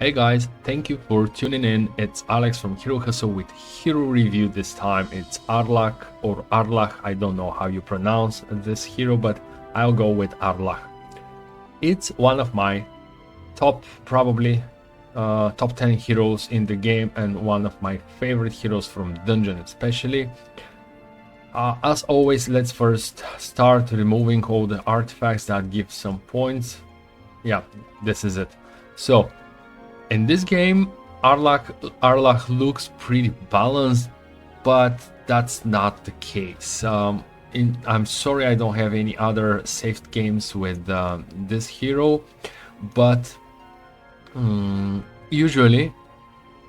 Hey guys, thank you for tuning in. It's Alex from Hero Hustle with Hero Review. This time it's Arlach or Arlach. I don't know how you pronounce this hero, but I'll go with Arlach. It's one of my probably top 10 heroes in the game and one of my favorite heroes from Dungeon especially. As always, let's first start removing all the artifacts that give some points. This is it. So in this game, Arlach looks pretty balanced, but that's not the case. I'm sorry I don't have any other saved games with this hero, but usually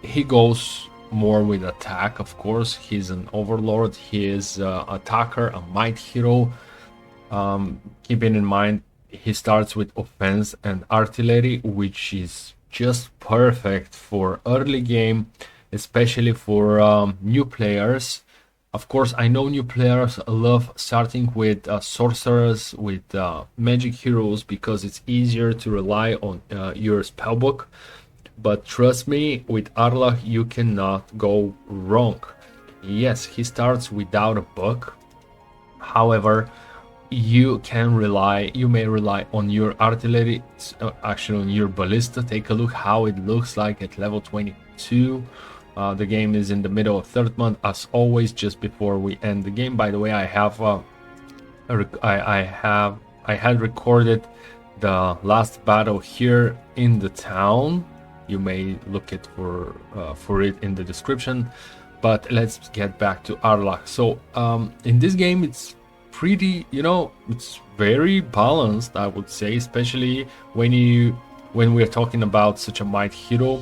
he goes more with attack. Of course, he's an overlord, he is an attacker, a might hero. Keeping in mind, he starts with offense and artillery, which is just perfect for early game, especially for new players. Of course, I know new players love starting with sorcerers, with magic heroes, because it's easier to rely on your spellbook. But trust me, with Arlach you cannot go wrong. Yes, he starts without a book. However, you may rely on your artillery, actually on your ballista. Take a look how it looks like at level 22. The game is in the middle of third month, as always. Just before we end the game, by the way, I had recorded the last battle here in the town. You may look for it in the description, but let's get back to Arlach. So in this game, it's pretty, it's very balanced, I would say, especially when we're talking about such a might hero.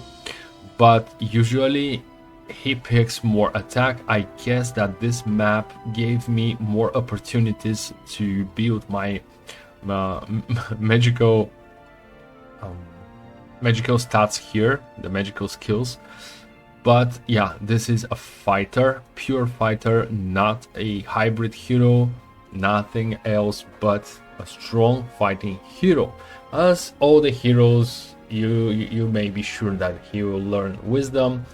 But usually he picks more attack. I guess that this map gave me more opportunities to build my magical stats here, the magical skills. But yeah, this is a fighter, pure fighter, not a hybrid hero, nothing else but a strong fighting hero. As all the heroes, you may be sure that he will learn wisdom,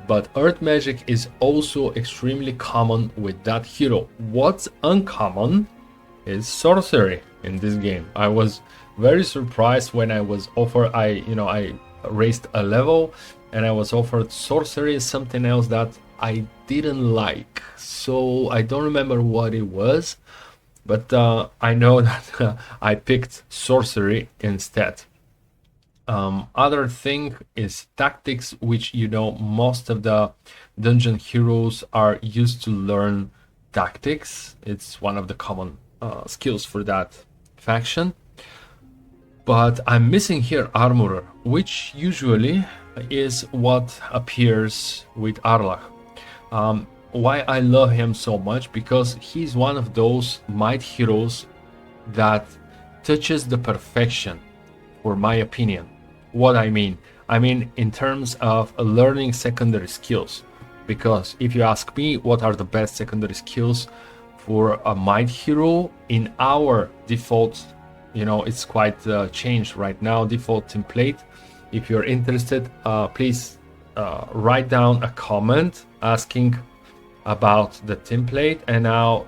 but earth magic is also extremely common with that hero. What's uncommon is sorcery in this game. I was very surprised when I was offered, I raised a level and I was offered sorcery, something else that I didn't like. So I don't remember what it was, but I know that I picked sorcery instead. Other thing is tactics, which most of the dungeon heroes are used to learn tactics. It's one of the common skills for that faction. But I'm missing here armorer, which usually is what appears with Arlach. Why I love him so much? Because he's one of those might heroes that touches the perfection, for my opinion. What I mean in terms of learning secondary skills. Because if you ask me what are the best secondary skills for a might hero in our default, it's quite changed right now, default template. If you're interested, please write down a comment asking about the template, and I'll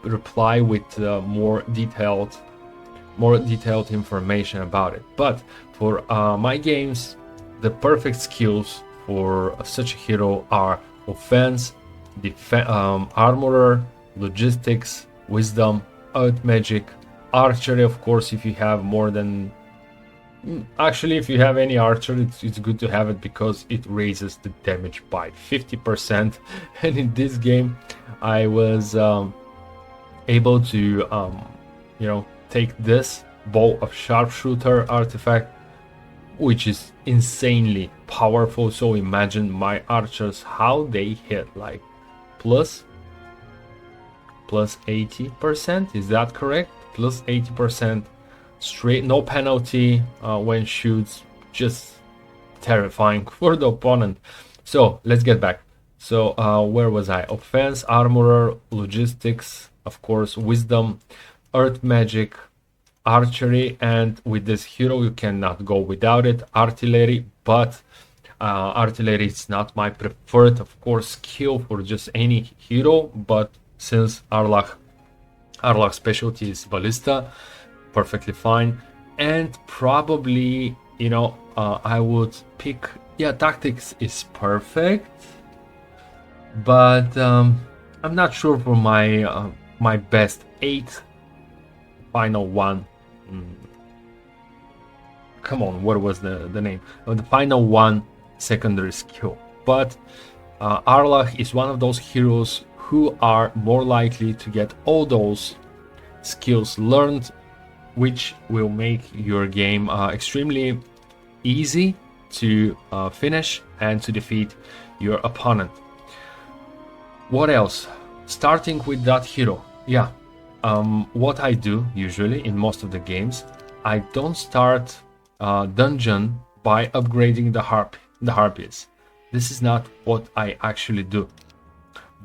reply with more detailed information about it. But for my games, the perfect skills for such a hero are offense, armorer, logistics, wisdom, earth magic, archery. Of course, if you have more than, actually, if you have any archer, it's good to have it because it raises the damage by 50%. And in this game, I was able to, take this bow of sharpshooter artifact, which is insanely powerful. So imagine my archers, how they hit, like plus 80%. Is that correct? Plus 80%. Straight, no penalty when shoots, just terrifying for the opponent. So let's get back. So where was I? Offense, armorer, logistics, of course, wisdom, earth magic, archery, and with this hero you cannot go without it, artillery. but artillery is not my preferred, of course, skill for just any hero. But since Arlach specialty is ballista, perfectly fine. And probably, you know, I would pick, yeah, tactics is perfect, but I'm not sure for my my best 8 final one. Come on, what was the name of the final one secondary skill? But Arlach is one of those heroes who are more likely to get all those skills learned, which will make your game extremely easy to finish and to defeat your opponent. What else? Starting with that hero, yeah. What I do usually in most of the games, I don't start dungeon by upgrading the harpies. This is not what I actually do.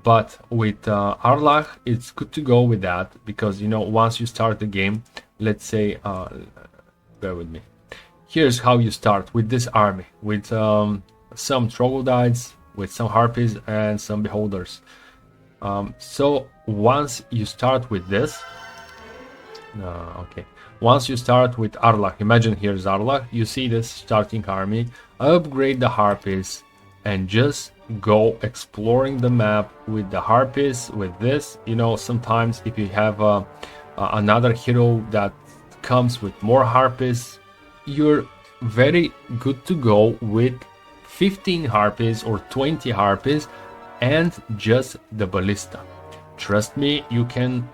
But with Arlach, it's good to go with that, because, you know, once you start the game, let's say, bear with me. Here's how you start with this army, with some troglodytes, with some harpies and some beholders. So once you start with this, once you start with Arlach, imagine here's Arlach, you see this starting army, upgrade the harpies, and just go exploring the map with the harpies, with this. You know, sometimes if you have another hero that comes with more harpies, you're very good to go with 15 harpies or 20 harpies and just the ballista. Trust me, you can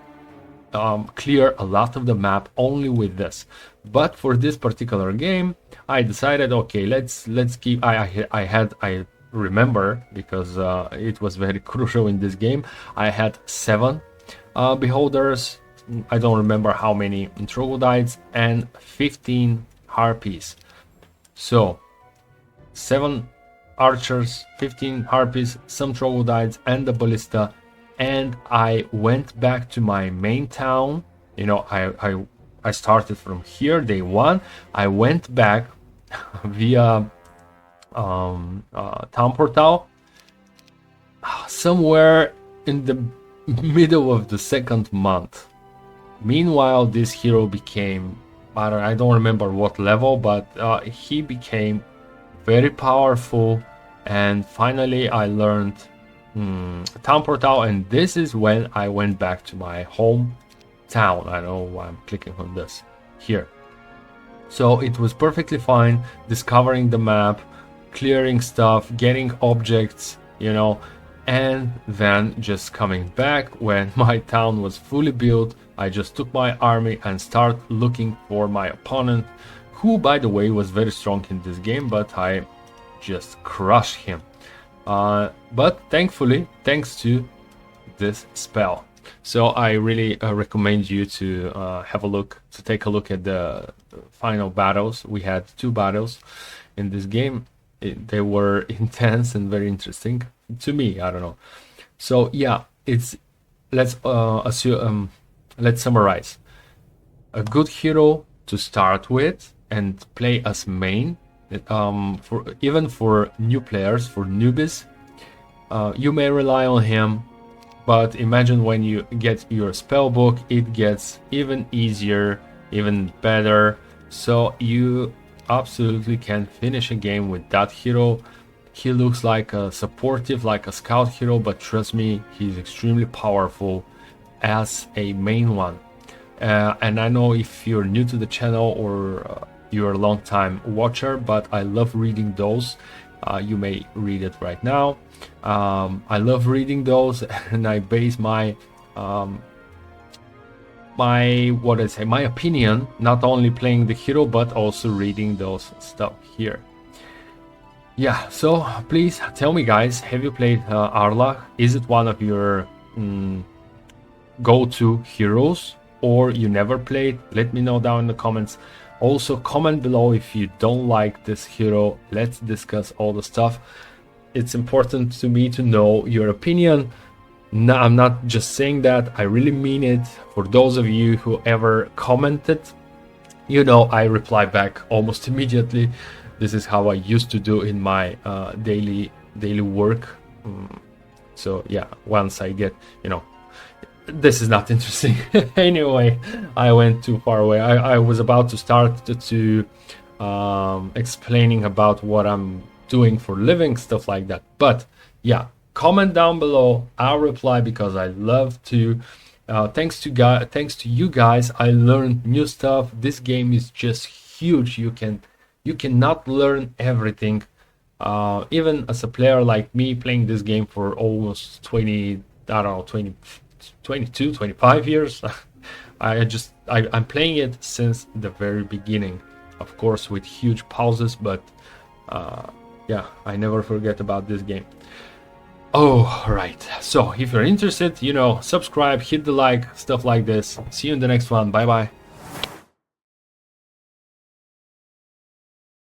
clear a lot of the map only with this. But for this particular game, I decided, okay, let's keep. I remember, because it was very crucial in this game. I had 7 beholders. I don't remember how many troglodytes, and 15 harpies. So 7 archers, 15 harpies, some troglodytes, and the ballista. And I went back to my main town. You know, I started from here, day 1. I went back via town portal somewhere in the middle of the 2nd month. Meanwhile, this hero became, I don't remember what level, but he became very powerful. And finally I learned town portal, and this is when I went back to my hometown. I don't know why I'm clicking on this here. So it was perfectly fine discovering the map, clearing stuff, getting objects, you know, and then just coming back when my town was fully built. I just took my army and started looking for my opponent, who, by the way, was very strong in this game, but I just crushed him. But thankfully, thanks to this spell. So I really recommend you to take a look at the final battles. We had 2 battles in this game. They were intense and very interesting to me. I don't know. So yeah, let's summarize. A good hero to start with and play as main. Even for new players, for newbies, you may rely on him, but imagine when you get your spell book, it gets even easier, even better. So you absolutely can finish a game with that hero. He looks like a supportive, like a scout hero, but trust me, he's extremely powerful as a main one. And I know if you're new to the channel or you're a long time watcher, but I love reading those. You may read it right now. I love reading those, and I base my my opinion not only playing the hero but also reading those stuff here. Yeah, so please tell me, guys, have you played Arlach? Is it one of your go-to heroes, or you never played? Let me know down in the comments. Also, comment below if you don't like this hero. Let's discuss all the stuff. It's important to me to know your opinion. No, I'm not just saying that, I really mean it. For those of you who ever commented you know, I reply back almost immediately. This is how I used to do in my daily work. So yeah, once I get, you know, this is not interesting. Anyway, I went too far away. I was about to start to explaining about what I'm doing for living, stuff like that. But yeah, comment down below. I'll reply because I love to. Thanks to you guys, I learned new stuff. This game is just huge. You cannot learn everything. Even as a player like me, playing this game for almost 20, I don't know, 20, 22, 25 years. I'm playing it since the very beginning, of course with huge pauses, but yeah, I never forget about this game. Oh, right. So if you're interested, you know, subscribe, hit the like, stuff like this. See you in the next one. Bye bye.